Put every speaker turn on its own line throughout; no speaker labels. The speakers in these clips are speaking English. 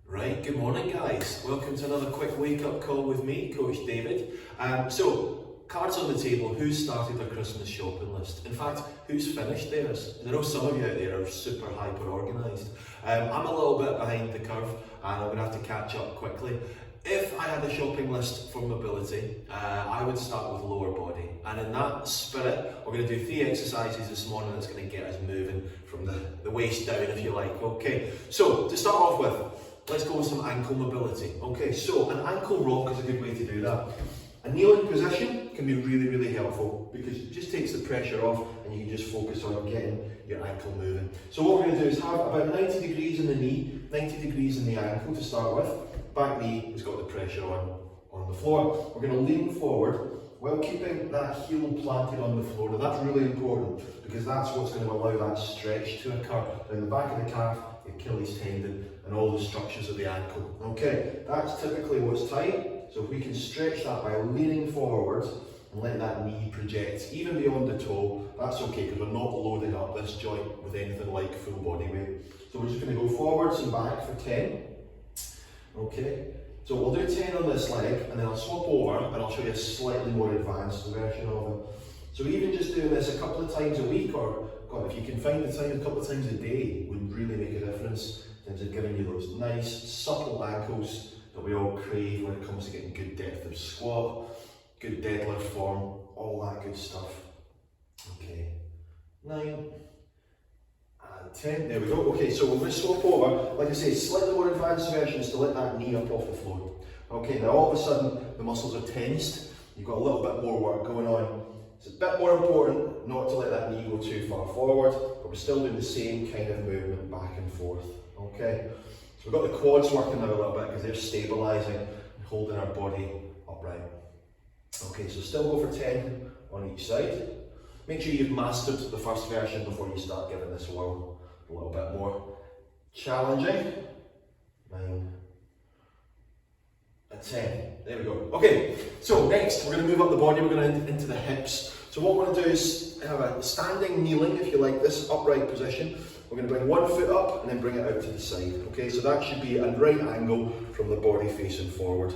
Right, good morning guys. Welcome to another quick wake-up call with me, Coach David. Cards on the table, who's started their Christmas shopping list? In fact, who's finished theirs? I know some of you out there are super hyper organised. I'm a little bit behind the curve and I'm going to have to catch up quickly. If I had a shopping list for mobility, I would start with lower body. And in that spirit, we're going to do 3 exercises this morning that's going to get us moving from the waist down, if you like. Okay, so to start off with, let's go with some ankle mobility. Okay, so an ankle rock is a good way to do that. A kneeling position can be really, really helpful because it just takes the pressure off and you can just focus on getting your ankle moving. So what we're going to do is have about 90 degrees in the knee, 90 degrees in the ankle to start with. Back knee has got the pressure on the floor. We're going to lean forward while keeping that heel planted on the floor. Now that's really important because that's what's going to allow that stretch to occur in the back of the calf, the Achilles tendon and all the structures of the ankle. Okay, that's typically what's tight. So if we can stretch that by leaning forward and let that knee project even beyond the toe, that's okay because we're not loading up this joint with anything like full body weight. So we're just going to go forwards and back for 10. Okay, so we'll do 10 on this leg and then I'll swap over and I'll show you a slightly more advanced version of it. So even just doing this a couple of times a week, or God, if you can find the time a couple of times a day, would really make a difference in terms of giving you those nice, supple ankles that we all crave when it comes to getting good depth of squat, good deadlift form, all that good stuff. Okay, 9 and 10, there we go. Okay, so we're going to swap over, like I say, slightly more advanced versions to let that knee up off the floor. Okay, now all of a sudden the muscles are tensed, you've got a little bit more work going on. It's a bit more important not to let that knee go too far forward, but we're still doing the same kind of movement back and forth. Okay, so we've got the quads working now a little bit because they're stabilising and holding our body upright. Okay, so still go for 10 on each side. Make sure you've mastered the first version before you start giving this a whirl. A little bit more challenging. 9 and 10. There we go. Okay, so next we're going to move up the body, we're going to into the hips. So what we're going to do is have a standing kneeling, if you like, this upright position. We're going to bring one foot up and then bring it out to the side. Okay, so that should be a right angle from the body facing forward.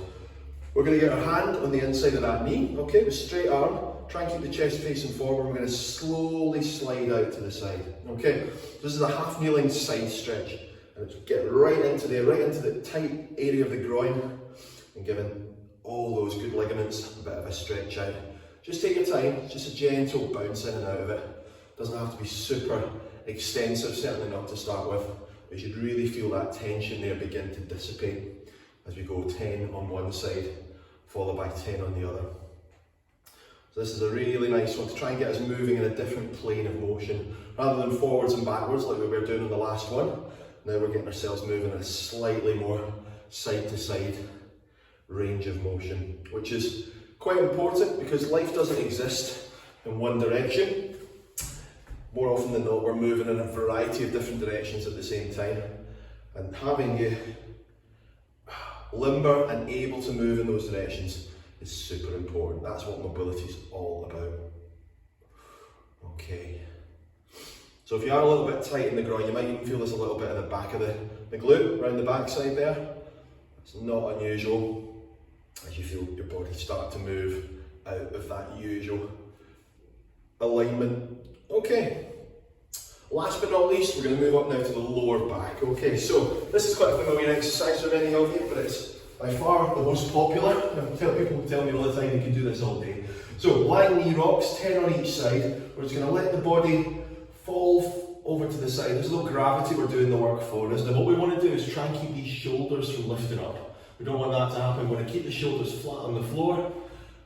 We're going to get our hand on the inside of that knee, okay, with straight arm. Try and keep the chest facing forward. We're going to slowly slide out to the side. Okay, this is a half kneeling side stretch. And get right into there, right into the tight area of the groin and giving all those good ligaments a bit of a stretch out. Just take your time, just a gentle bounce in and out of it. Doesn't have to be super extensive, certainly not to start with. But you should really feel that tension there begin to dissipate as we go 10 on one side, followed by 10 on the other. So this is a really nice one to try and get us moving in a different plane of motion. Rather than forwards and backwards like we were doing in the last one, now we're getting ourselves moving in a slightly more side to side range of motion, which is quite important because life doesn't exist in one direction. More often than not, we're moving in a variety of different directions at the same time. And having you limber and able to move in those directions is super important. That's what mobility is all about. Okay. So if you are a little bit tight in the groin, you might even feel this a little bit in the back of the glute, around the back side there. It's not unusual as you feel your body start to move out of that usual alignment. Okay. Last but not least, we're going to move up now to the lower back. Okay, so this is quite a familiar exercise for many of you, but it's by far the most popular. People tell me all the time you can do this all day. So lying knee rocks, 10 on each side. We're just going to let the body fall over to the side. There's no gravity, we're doing the work for us. Now what we want to do is try and keep these shoulders from lifting up. We don't want that to happen. We want to keep the shoulders flat on the floor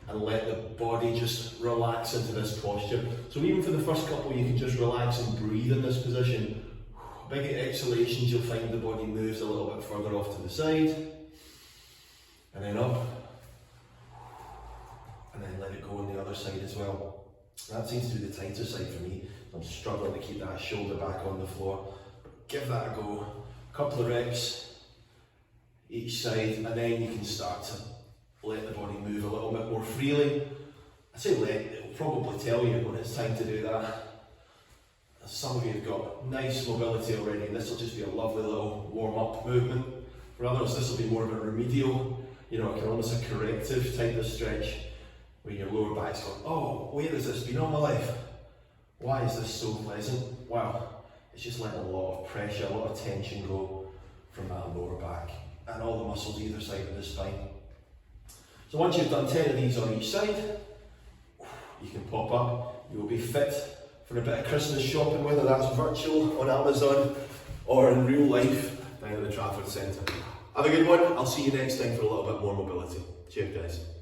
and let the body just relax into this posture. So even for the first couple, you can just relax and breathe in this position. Big exhalations, you'll find the body moves a little bit further off to the side. And then up. And then let it go on the other side as well. That seems to be the tighter side for me. I'm struggling to keep that shoulder back on the floor. Give that a go. A couple of reps each side, and then you can start to let the body move a little bit more freely. I say let, it'll probably tell you when it's time to do that. Some of you have got nice mobility already, and this will just be a lovely little warm-up movement
For others, this will be more of a remedial, almost a corrective type of stretch, where your lower back's going, oh, where has this been all my life? Why is this so pleasant? Well, it's just letting a lot of pressure, a lot of tension go from that lower back and all the muscles either side of the spine. So once you've done 10 of these on each side, you can pop up. You will be fit for a bit of Christmas shopping, whether that's virtual on Amazon or in real life down at the Trafford Centre. Have a good one. I'll see you next time for a little bit more mobility. Cheers, guys.